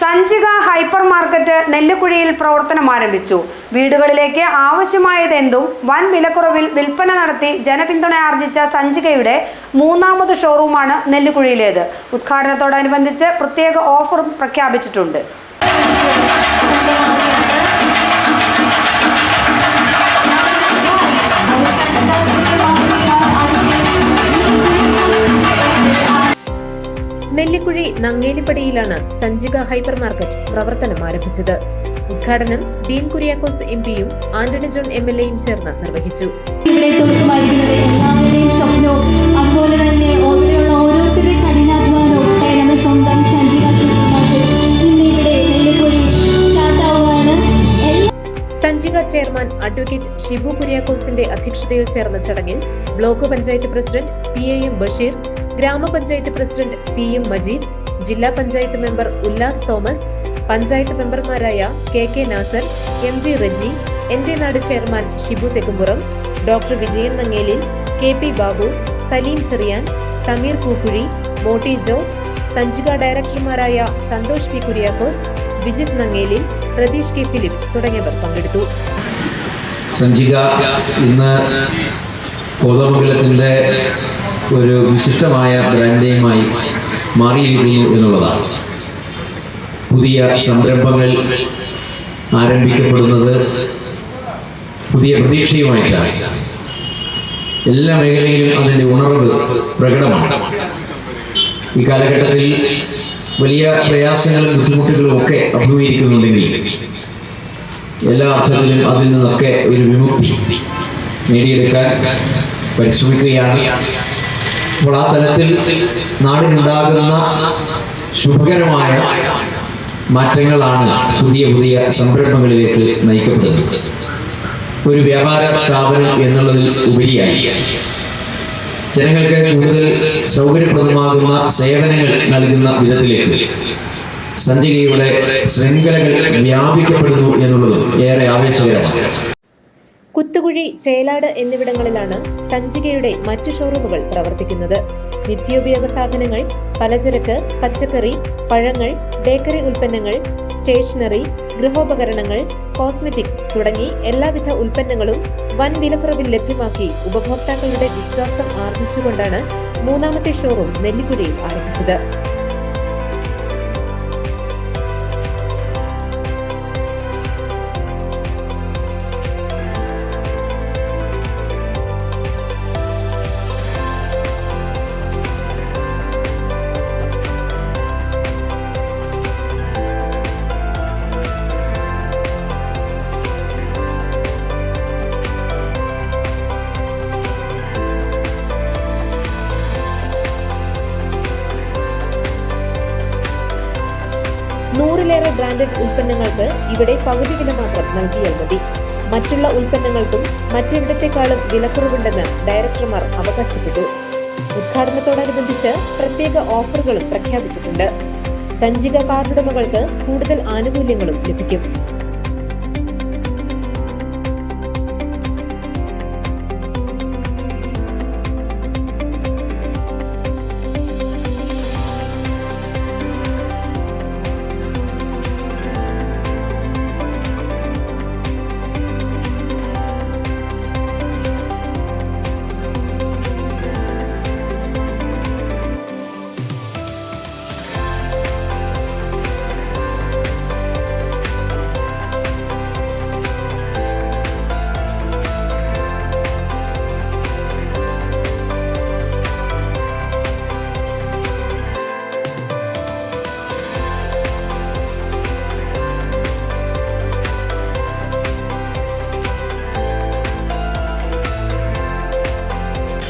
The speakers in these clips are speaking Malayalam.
സഞ്ചിക ഹൈപ്പർ മാർക്കറ്റ് നെല്ലിക്കുഴിയിൽ പ്രവർത്തനം ആരംഭിച്ചു. വീടുകളിലേക്ക് ആവശ്യമായതെന്തും വൻ വിലക്കുറവിൽ വിൽപ്പന നടത്തി ജനപിന്തുണ ആർജിച്ച സഞ്ചികയുടെ മൂന്നാമത് ഷോറൂമാണ് നെല്ലിക്കുഴിയിലേത്. ഉദ്ഘാടനത്തോടനുബന്ധിച്ച് പ്രത്യേക ഓഫറും പ്രഖ്യാപിച്ചിട്ടുണ്ട്. നെല്ലിക്കുഴി നങ്ങേലിപ്പടിയിലാണ് സഞ്ചിക ഹൈപ്പർ മാർക്കറ്റ് പ്രവർത്തനം ആരംഭിച്ചത്. ഉദ്ഘാടനം ഡീൻ കുര്യാക്കോസ് എംപിയും ആന്റണി ജോൺ എംഎൽഎയും ചേർന്ന് നിർവഹിച്ചു. സഞ്ചിക ചെയർമാൻ അഡ്വക്കേറ്റ് ഷിബു കുര്യാക്കോസിന്റെ അധ്യക്ഷതയിൽ ചേർന്ന ചടങ്ങിൽ block panchayat president PAM Basheer, ഗ്രാമപഞ്ചായത്ത് പ്രസിഡന്റ് PM മജീദ്, ജില്ലാ പഞ്ചായത്ത് മെമ്പർ ഉല്ലാസ് തോമസ്, പഞ്ചായത്ത് മെമ്പർമാരായ KK നാസർ, MV റജി, എന്റെ നാട് chairman Shibu Thekkumpuram, doctor Vijayan Nangelil, KP Babu, Saleem Cherian, Sameer Pookuzhi, Moti Jose, Sanchika ഡയറക്ടർമാരായ Santhosh P Kuriakose, Vijith നങ്ങേലിൽ, Pratheesh K Philip തുടങ്ങിയവർ പങ്കെടുത്തു. സഞ്ചിക ഇന്ന് കോതമംഗലത്തിന്റെ ഒരു വിശിഷ്ടമായ ബ്രാൻഡേയുമായി മാറിയിരിക്കുന്നു എന്നുള്ളതാണ്. പുതിയ സംരംഭങ്ങൾ ആരംഭിക്കപ്പെടുന്നത് പുതിയ പ്രതീക്ഷയുമായിട്ടാണ്. എല്ലാ മേഖലയിലും അതിൻ്റെ ഉണർവ് പ്രകടമാണ്. ഈ കാലഘട്ടത്തിൽ വലിയ പ്രയാസങ്ങളും ബുദ്ധിമുട്ടുകളും ഒക്കെ അഭിമുഖീകരിക്കുന്നുണ്ടെങ്കിൽ എല്ലാ അർത്ഥത്തിലും അതിൽ നിന്നൊക്കെ ഒരു വിമുക്തി നേടിയെടുക്കാൻ പരിശ്രമിക്കുകയാണ്. അപ്പോൾ ആ തലത്തിൽ നാടിനുണ്ടാകുന്ന ശുഭകരമായ മാറ്റങ്ങളാണ് പുതിയ പുതിയ സംരംഭങ്ങളിലേക്ക് നയിക്കപ്പെടുന്നത്. ഒരു വ്യാപാര സ്ഥാപനം എന്നുള്ളതിൽ ഉപരിയായി ജനങ്ങൾക്ക് കൂടുതൽ സൗകര്യപ്രദമാകുന്ന സേവനങ്ങൾ നൽകുന്ന വിധത്തിലേക്ക് സഞ്ചികയുടെ ശൃംഖലകൾ വ്യാപിക്കപ്പെടുന്നു എന്നുള്ളതും ഏറെ ആവേശകരമാണ്. കുത്തുകുഴി, ചേലാട് എന്നിവിടങ്ങളിലാണ് സഞ്ചികയുടെ മറ്റു ഷോറൂമുകൾ പ്രവർത്തിക്കുന്നത്. നിത്യോപയോഗ സാധനങ്ങൾ, പലചരക്ക്, പച്ചക്കറി, പഴങ്ങൾ, ബേക്കറി ഉൽപ്പന്നങ്ങൾ, സ്റ്റേഷനറി, ഗൃഹോപകരണങ്ങൾ, കോസ്മെറ്റിക്സ് തുടങ്ങി എല്ലാവിധ ഉൽപ്പന്നങ്ങളും വൻ വിലക്കുറവിൽ ലഭ്യമാക്കി ഉപഭോക്താക്കളുടെ വിശ്വാസം ആർജിച്ചുകൊണ്ടാണ് മൂന്നാമത്തെ ഷോറൂം നെല്ലിക്കുഴിയിൽ ആരംഭിച്ചത്. നൂറിലേറെ ബ്രാൻഡഡ് ഉൽപ്പന്നങ്ങൾക്ക് ഇവിടെ പകുതി വില മാത്രം നൽകിയാൽ മതി. മറ്റുള്ള ഉൽപ്പന്നങ്ങൾക്കും മറ്റെവിടത്തെക്കാളും വിലക്കുറവുണ്ടെന്ന് ഡയറക്ടർമാർ അവകാശപ്പെട്ടു. ഉദ്ഘാടനത്തോടനുബന്ധിച്ച് പ്രത്യേക ഓഫറുകളും പ്രഖ്യാപിച്ചിട്ടുണ്ട്. സഞ്ചിക കാർഡുടമകൾക്ക് കൂടുതൽ ആനുകൂല്യങ്ങളും ലഭിക്കും.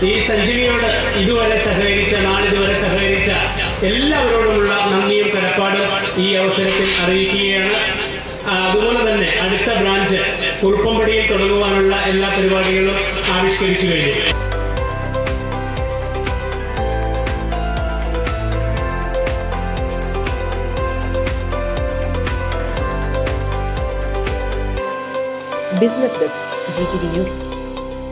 ഈ സഞ്ചികയോട് ഇതുവരെ നാളിതുവരെ സഹകരിച്ച എല്ലാവരോടുമുള്ള നന്ദിയും കടപ്പാടും ഈ അവസരത്തിൽ അറിയിക്കുകയാണ്. അതുപോലെ തന്നെ അടുത്ത ബ്രാഞ്ച് കുറുപ്പംപടിയിൽ തുടങ്ങുവാനുള്ള എല്ലാ പരിപാടികളും ആവിഷ്കരിച്ചു കഴിഞ്ഞു. Business desk GTV news.